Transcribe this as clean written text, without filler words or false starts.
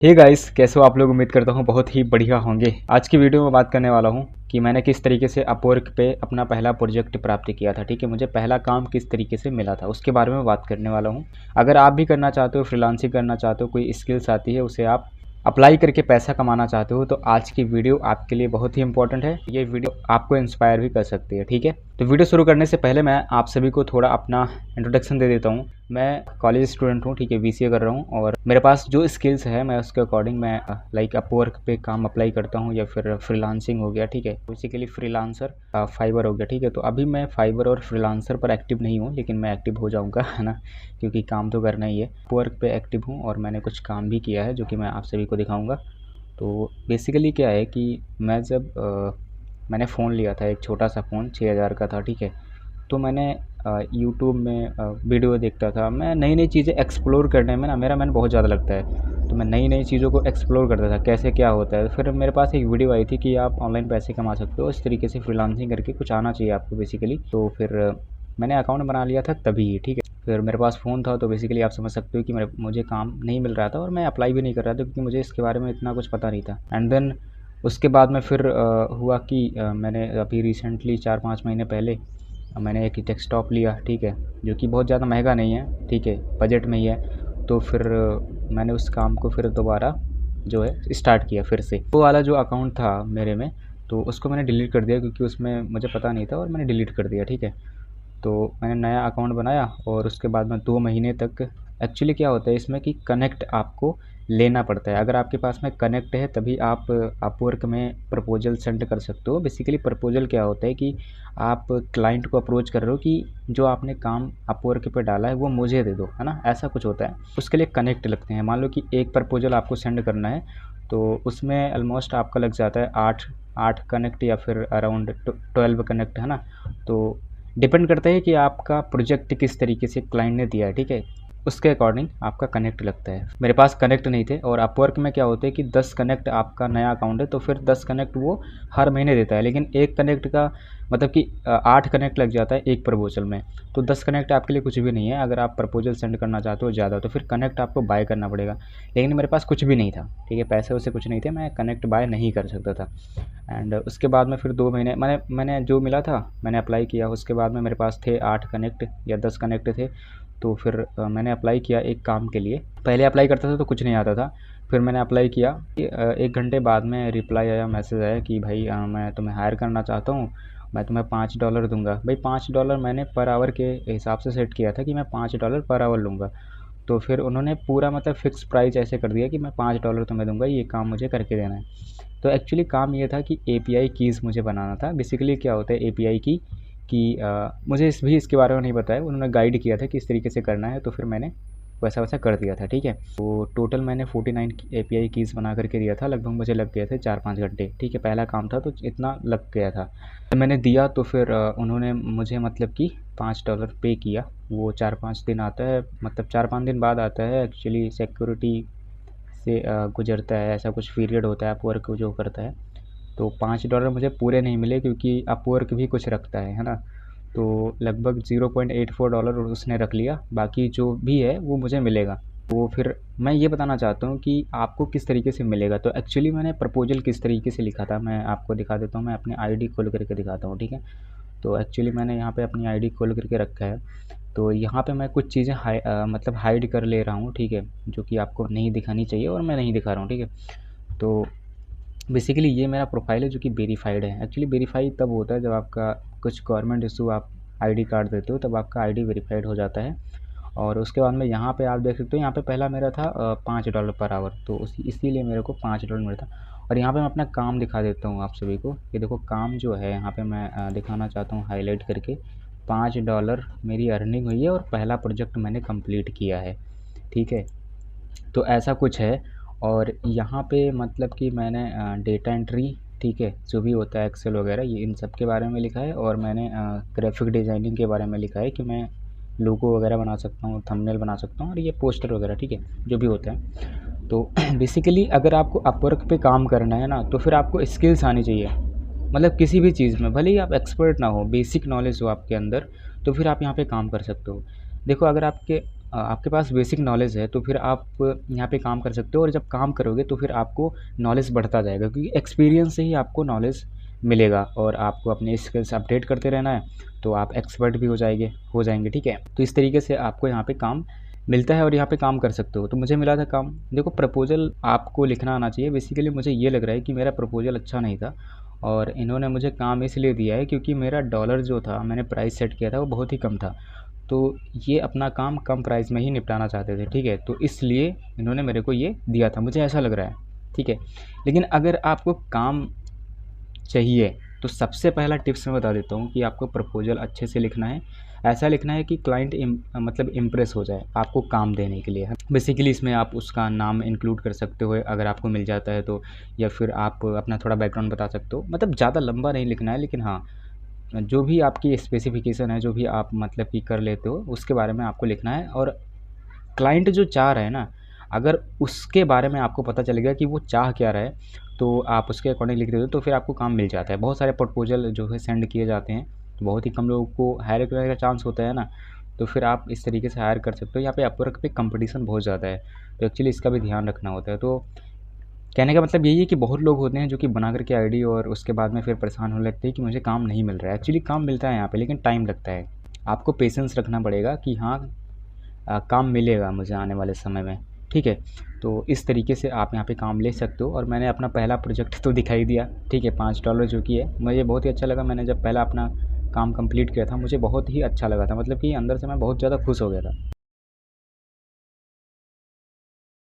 Hey guys, कैसे हो आप लोग। उम्मीद करता हूँ बहुत ही बढ़िया होंगे। आज की वीडियो में बात करने वाला हूँ कि मैंने किस तरीके से अपवर्क पे अपना पहला प्रोजेक्ट प्राप्त किया था। ठीक है, मुझे पहला काम किस तरीके से मिला था उसके बारे में बात करने वाला हूँ। अगर आप भी करना चाहते हो, फ्रीलांसिंग करना चाहते हो, कोई स्किल्स आती है उसे आप अप्लाई करके पैसा कमाना चाहते हो, तो आज की वीडियो आपके लिए बहुत ही इंपॉर्टेंट है। ये वीडियो आपको इंस्पायर भी कर सकती है। ठीक है, तो वीडियो शुरू करने से पहले मैं आप सभी को थोड़ा अपना इंट्रोडक्शन दे देता हूँ। मैं कॉलेज स्टूडेंट हूँ, ठीक है, बीसीए कर रहा हूँ और मेरे पास जो स्किल्स है मैं उसके अकॉर्डिंग मैं लाइक अपवर्क पे काम अप्लाई करता हूँ या फिर फ्रीलांसिंग हो गया। ठीक है, बेसिकली फ्रीलांसर फाइवर हो गया। ठीक है, तो अभी मैं फाइवर और फ्रीलांसर पर एक्टिव नहीं हूँ, लेकिन मैं एक्टिव हो जाऊँगा, है ना, क्योंकि काम तो करना ही है। अपवर्क पे एक्टिव हूँ और मैंने कुछ काम भी किया है जो कि मैं आप सभी को दिखाऊँगा। तो बेसिकली क्या है कि मैं जब मैंने फ़ोन लिया था, एक छोटा सा फ़ोन 6000 का था। ठीक है, तो मैंने यूट्यूब में वीडियो देखता था। मैं नई नई चीज़ें एक्सप्लोर करने में ना मेरा मन बहुत ज़्यादा लगता है, तो मैं नई नई चीज़ों को एक्सप्लोर करता था कैसे क्या होता है। फिर मेरे पास एक वीडियो आई थी कि आप ऑनलाइन पैसे कमा सकते हो इस तरीके से, फ्रीलांसिंग करके कुछ आना चाहिए आपको बेसिकली। तो फिर मैंने अकाउंट बना लिया था तभी। ठीक है, फिर मेरे पास फ़ोन था, तो बेसिकली आप समझ सकते हो कि मुझे काम नहीं मिल रहा था और मैं अप्लाई भी नहीं कर रहा था क्योंकि मुझे इसके बारे में इतना कुछ पता नहीं था। एंड देन उसके बाद में फिर हुआ कि मैंने अभी रिसेंटली 4-5 महीने पहले मैंने एक डेस्कटॉप लिया। ठीक है, जो कि बहुत ज़्यादा महंगा नहीं है, ठीक है, बजट में ही है। तो फिर मैंने उस काम को फिर दोबारा जो है स्टार्ट किया फिर से। वो वाला जो अकाउंट था मेरे में, तो उसको मैंने डिलीट कर दिया क्योंकि उसमें मुझे पता नहीं था और मैंने डिलीट कर दिया। ठीक है, तो मैंने नया अकाउंट बनाया और उसके बाद में 2 महीने तक एक्चुअली क्या होता है इसमें कि कनेक्ट आपको लेना पड़ता है। अगर आपके पास में कनेक्ट है तभी आप अपवर्क में प्रपोजल सेंड कर सकते हो। बेसिकली प्रपोजल क्या होता है कि आप क्लाइंट को अप्रोच कर रहे हो कि जो आपने काम अपवर्क पे डाला है वो मुझे दे दो, है ना, ऐसा कुछ होता है। उसके लिए कनेक्ट लगते हैं। मान लो कि एक प्रपोजल आपको सेंड करना है तो उसमें ऑलमोस्ट आपका लग जाता है 8 कनेक्ट या फिर अराउंड 12 कनेक्ट, है ना। तो डिपेंड करता है कि आपका प्रोजेक्ट किस तरीके से क्लाइंट ने दिया है। ठीक है, उसके अकॉर्डिंग आपका कनेक्ट लगता है। मेरे पास कनेक्ट नहीं थे और अपवर्क में क्या होता है कि 10 कनेक्ट, आपका नया अकाउंट है तो फिर 10 कनेक्ट वो हर महीने देता है, लेकिन एक कनेक्ट का मतलब कि 8 कनेक्ट लग जाता है एक प्रपोजल में। तो 10 कनेक्ट आपके लिए कुछ भी नहीं है। अगर आप प्रपोजल सेंड करना चाहते हो ज़्यादा तो फिर कनेक्ट आपको बाय करना पड़ेगा, लेकिन मेरे पास कुछ भी नहीं था। ठीक है, पैसे वैसे कुछ नहीं थे, मैं कनेक्ट बाय नहीं कर सकता था। एंड उसके बाद में फिर 2 महीने मैंने जो मिला था मैंने अप्लाई किया। उसके बाद में मेरे पास थे 8 कनेक्ट या 10 कनेक्ट थे। तो फिर मैंने अप्लाई किया एक काम के लिए। पहले अप्लाई करता था तो कुछ नहीं आता था, फिर मैंने अप्लाई किया। 1 घंटे बाद में रिप्लाई आया, मैसेज आया कि भाई मैं तुम्हें हायर करना चाहता हूँ, मैं तुम्हें $5 दूंगा। भाई $5 मैंने पर आवर के हिसाब से सेट किया था कि मैं $5 पर आवर लूँगा। तो फिर उन्होंने पूरा मतलब फ़िक्स प्राइस ऐसे कर दिया कि मैं $5 तुम्हें दूंगा, ये काम मुझे करके देना है। तो एक्चुअली काम ये था कि एपीआई कीज़ मुझे बनाना था। बेसिकली क्या होता है एपीआई की कि मुझे इसके बारे में नहीं पता है। उन्होंने गाइड किया था कि इस तरीके से करना है, तो फिर मैंने वैसा वैसा कर दिया था। ठीक है, तो टोटल मैंने 49 एपीआई कीज़ बना करके दिया था। लगभग मुझे लग गए थे 4-5 घंटे। ठीक है, पहला काम था तो इतना लग गया था। तो मैंने दिया तो फिर उन्होंने मुझे मतलब कि $5 पे किया। वो 4-5 दिन आता है, मतलब 4-5 दिन बाद आता है। एक्चुअली सिक्योरिटी से गुजरता है, ऐसा कुछ पीरियड होता है अपवर्क जो करता है। तो $5 मुझे पूरे नहीं मिले क्योंकि अपवर्क भी कुछ रखता है ना। तो लगभग $0.84 उसने रख लिया, बाकी जो भी है वो मुझे मिलेगा। तो फिर मैं ये बताना चाहता हूँ कि आपको किस तरीके से मिलेगा। तो एक्चुअली मैंने प्रपोजल किस तरीके से लिखा था मैं आपको दिखा देता हूँ। मैं अपनी आईडी खोल करके दिखाता हूँ। ठीक है, तो एक्चुअली मैंने यहाँ पे अपनी आईडी खोल करके रखा है। तो यहाँ पे मैं कुछ चीज़ें मतलब हाइड कर ले रहा हूँ। ठीक है, जो कि आपको नहीं दिखानी चाहिए और मैं नहीं दिखा रहा हूँ। ठीक है, तो बेसिकली ये मेरा प्रोफाइल है जो कि वेरीफाइड है। एक्चुअली वेरीफाई तब होता है जब आपका कुछ गवर्नमेंट इशू आप आईडी कार्ड देते हो, तब आपका आईडी वेरीफाइड हो जाता है। और उसके बाद में यहाँ पे आप देख सकते हो, यहाँ पे पहला मेरा था $5 पर आवर, तो इसीलिए मेरे को $5 मिला था। और यहाँ पे मैं अपना काम दिखा देता हूँ आप सभी को। ये देखो काम जो है यहाँ पे मैं दिखाना चाहता हूँ हाईलाइट करके। $5 मेरी अर्निंग हुई है और पहला प्रोजेक्ट मैंने कंप्लीट किया है। ठीक है, तो ऐसा कुछ है। और यहाँ पे मतलब कि मैंने डेटा एंट्री, ठीक है, जो भी होता है एक्सेल वगैरह, ये इन सब के बारे में लिखा है। और मैंने ग्राफिक डिज़ाइनिंग के बारे में लिखा है कि मैं लोगो वगैरह बना सकता हूँ, थंबनेल बना सकता हूँ और ये पोस्टर वगैरह, ठीक है, जो भी होता है। तो बेसिकली अगर आपको अपवर्क पे काम करना है ना, तो फिर आपको स्किल्स आनी चाहिए। मतलब किसी भी चीज़ में भले ही आप एक्सपर्ट ना हो, बेसिक नॉलेज हो आपके अंदर, तो फिर आप यहाँ पे काम कर सकते हो। देखो अगर आपके आपके पास बेसिक नॉलेज है तो फिर आप यहाँ पे काम कर सकते हो, और जब काम करोगे तो फिर आपको नॉलेज बढ़ता जाएगा, क्योंकि एक्सपीरियंस से ही आपको नॉलेज मिलेगा और आपको अपने स्किल्स अपडेट करते रहना है, तो आप एक्सपर्ट भी हो जाएंगे, ठीक है। तो इस तरीके से आपको यहाँ पे काम मिलता है और यहाँ पे काम कर सकते हो। तो मुझे मिला था काम, देखो प्रपोज़ल आपको लिखना आना चाहिए। बेसिकली मुझे ये लग रहा है कि मेरा प्रपोज़ल अच्छा नहीं था, और इन्होंने मुझे काम इसलिए दिया है क्योंकि मेरा डॉलर जो था, मैंने प्राइस सेट किया था वो बहुत ही कम था, तो ये अपना काम कम प्राइस में ही निपटाना चाहते थे, ठीक है। तो इसलिए इन्होंने मेरे को ये दिया था, मुझे ऐसा लग रहा है, ठीक है। लेकिन अगर आपको काम चाहिए तो सबसे पहला टिप्स मैं बता देता हूँ कि आपको प्रपोज़ल अच्छे से लिखना है। ऐसा लिखना है कि क्लाइंट मतलब इम्प्रेस हो जाए आपको काम देने के लिए। बेसिकली इसमें आप उसका नाम इंक्लूड कर सकते हो अगर आपको मिल जाता है तो, या फिर आप अपना थोड़ा बैकग्राउंड बता सकते हो। मतलब ज़्यादा लंबा नहीं लिखना है, लेकिन हाँ, जो भी आपकी स्पेसिफिकेशन है, जो भी आप मतलब कि कर लेते हो, उसके बारे में आपको लिखना है। और क्लाइंट जो चाह रहा है ना, अगर उसके बारे में आपको पता चल गया कि वो चाह क्या रहा है, तो आप उसके अकॉर्डिंग लिख देते हो तो फिर आपको काम मिल जाता है। बहुत सारे प्रपोज़ल जो है सेंड किए जाते हैं, तो बहुत ही कम लोगों को हायर करने का चांस होता है ना, तो फिर आप इस तरीके से हायर कर सकते हो। यहाँ पे अपवर्क पे कंपटीशन बहुत ज़्यादा है, तो एक्चुअली इसका भी ध्यान रखना होता है। तो कहने का मतलब यही है कि बहुत लोग होते हैं जो कि बना करके आईडी और उसके बाद में फिर परेशान होने लगते हैं कि मुझे काम नहीं मिल रहा है। एक्चुअली काम मिलता है यहाँ पे, लेकिन टाइम लगता है। आपको पेशेंस रखना पड़ेगा कि हाँ, काम मिलेगा मुझे आने वाले समय में, ठीक है। तो इस तरीके से आप यहाँ पे काम ले सकते हो। और मैंने अपना पहला प्रोजेक्ट तो दिखा ही दिया, ठीक है, $5 जो कि है, मुझे बहुत ही अच्छा लगा। मैंने जब पहला अपना काम कंप्लीट किया था, मुझे बहुत ही अच्छा लगा था, मतलब कि अंदर से मैं बहुत ज़्यादा खुश हो गया था।